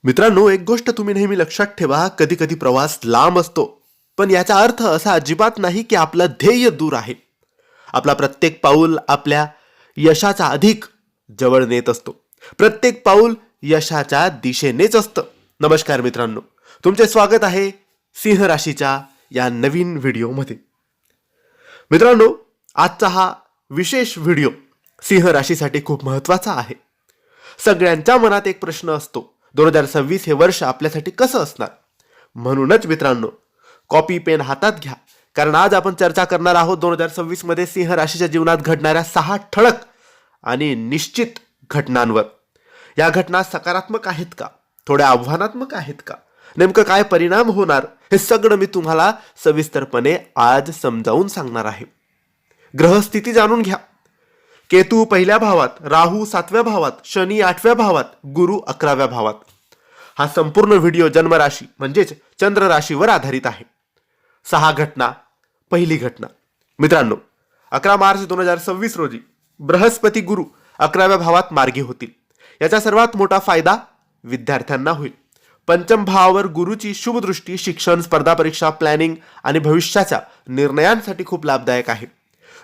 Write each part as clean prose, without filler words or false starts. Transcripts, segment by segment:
मित्रांनो, एक गोष्ट तुम्ही नेहमी लक्षात ठेवा, कधी कधी प्रवास लांब असतो, पण याचा अर्थ असा अजिबात नाही की आपलं ध्येय दूर आहे. आपला प्रत्येक पाऊल आपल्या यशाचा अधिक जवळ नेत असतो. प्रत्येक पाऊल यशाच्या दिशेनेच असतं. नमस्कार मित्रांनो, तुमचे स्वागत आहे सिंह राशीच्या या नवीन व्हिडिओमध्ये. मित्रांनो, आजचा हा विशेष व्हिडिओ सिंह राशीसाठी खूप महत्त्वाचा आहे. सगळ्यांच्या मनात एक प्रश्न असतो, 2026 हे वर्ष आपल्यासाठी कसं असणार. म्हणूनच मित्रांनो, कॉपी पेन हातात घ्या, कारण आज आपण चर्चा करणार आहोत 2026 मध्ये सिंह राशीच्या जीवनात घडणाऱ्या 6 ठळक आणि निश्चित घटनांवर. या घटना सकारात्मक आहेत का, थोड्या आव्हानात्मक आहेत का, नेमकं काय परिणाम होणार, हे सगळं मी तुम्हाला सविस्तरपणे आज समजावून सांगणार आहे. ग्रहस्थिती जाणून घ्या. केतू पहिल्या भावात, राहू 7व्या भावात, शनी 8व्या भावात, गुरु 11व्या भावात. हा संपूर्ण व्हिडिओ जन्मराशी म्हणजेच चंद्र राशीवर आधारित आहे. 6 घटना. पहिली घटना मित्रांनो, 11 मार्च 2026 रोजी बृहस्पती गुरु 11व्या भावात मार्गी होतील. याचा सर्वात मोठा फायदा विद्यार्थ्यांना होईल. पंचम भावावर गुरुची शुभ दृष्टी शिक्षण, स्पर्धा परीक्षा, प्लॅनिंग आणि भविष्याच्या निर्णयांसाठी खूप लाभदायक आहे.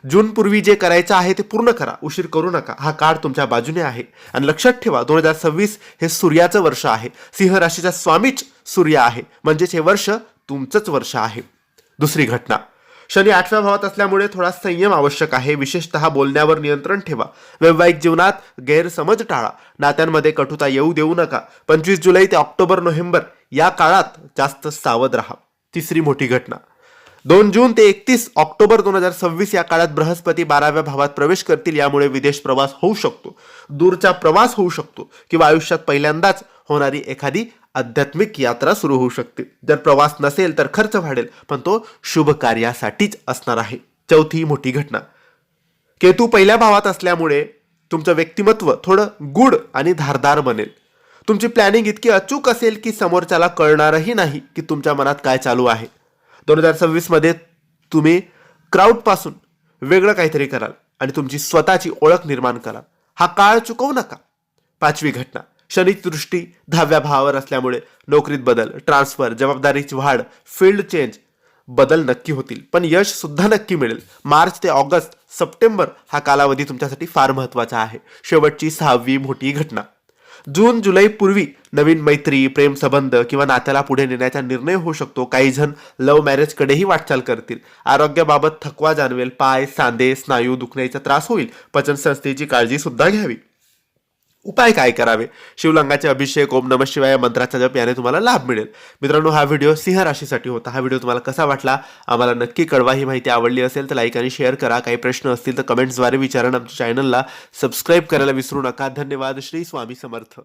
जून पूर्वी जे करायचं आहे ते पूर्ण करा, उशीर करू नका. हा काळ तुमच्या बाजूने आहे. आणि लक्षात ठेवा, 2026 हे सूर्याचं वर्ष आहे. सिंह राशीचा स्वामीच सूर्य आहे, म्हणजेच हे वर्ष तुमचंच वर्ष आहे. दुसरी घटना, शनी 8व्या भावात असल्यामुळे थोडा संयम आवश्यक आहे. विशेषतः बोलण्यावर नियंत्रण ठेवा. वैवाहिक जीवनात गैरसमज टाळा. नात्यांमध्ये कटुता येऊ देऊ नका. 25 जुलै ते ऑक्टोबर नोव्हेंबर या काळात जास्त सावध राहा. तिसरी मोठी घटना, 2 जून ते 31 ऑक्टोबर 2026 या काळात बृहस्पती 12व्या भावात प्रवेश करतील. यामुळे विदेश प्रवास होऊ शकतो, दूरचा प्रवास होऊ शकतो, किंवा आयुष्यात पहिल्यांदाच होणारी एखादी आध्यात्मिक यात्रा सुरू होऊ शकते. जर प्रवास नसेल तर खर्च वाढेल, पण तो शुभ कार्यासाठीच असणार आहे. चौथी मोठी घटना, केतू पहिल्या भावात असल्यामुळे तुमचं व्यक्तिमत्व थोडं गूढ आणि धारदार बनेल. तुमची प्लॅनिंग इतकी अचूक असेल की समोरच्याला कळणारही नाही की तुमच्या मनात काय चालू आहे. 2026 मध्ये तुम्ही क्राऊड पासून वेगळं काहीतरी कराल आणि तुमची स्वतःची ओळख निर्माण कराल. हा काळ चुकवू नका. पाचवी घटना, शनी दृष्टी 10व्या भावावर असल्यामुळे नोकरीत बदल, ट्रान्सफर, जबाबदारीची वाढ, फील्ड चेंज, बदल नक्की होतील, पण यश सुद्धा नक्की मिळेल. मार्च ते ऑगस्ट सप्टेंबर हा कालावधी तुमच्यासाठी फार महत्वाचा आहे. शेवटची 6वी मोठी घटना, जून जुलै पूर्वी नवीन मैत्री, प्रेम संबंध किंवा नात्याला पुढे नेण्याचा निर्णय होऊ शकतो. काही जण लव्ह मॅरेज कडेही वाटचाल करतील. आरोग्याबाबत थकवा जाणवेल. पाय, सांधे, स्नायू दुखण्याचा त्रास होईल. पचन संस्थेची काळजी सुद्धा घ्यावी. उपाय काय करावे? शिवलिंगाचे अभिषेक, ओम नमः शिवाय मंत्राचा जप याने तुम्हाला लाभ मिळेल. मित्रांनो, हा व्हिडिओ सिंह राशीसाठी होता. हा व्हिडिओ तुम्हाला कसा वाटला आम्हाला नक्की कळवा. ही माहिती आवडली असेल तर लाईक आणि शेअर करा. काही प्रश्न असतील तर कमेंट्सद्वारे विचारा. आमच्या चॅनलला सबस्क्राईब करायला विसरू नका. धन्यवाद. श्री स्वामी समर्थ.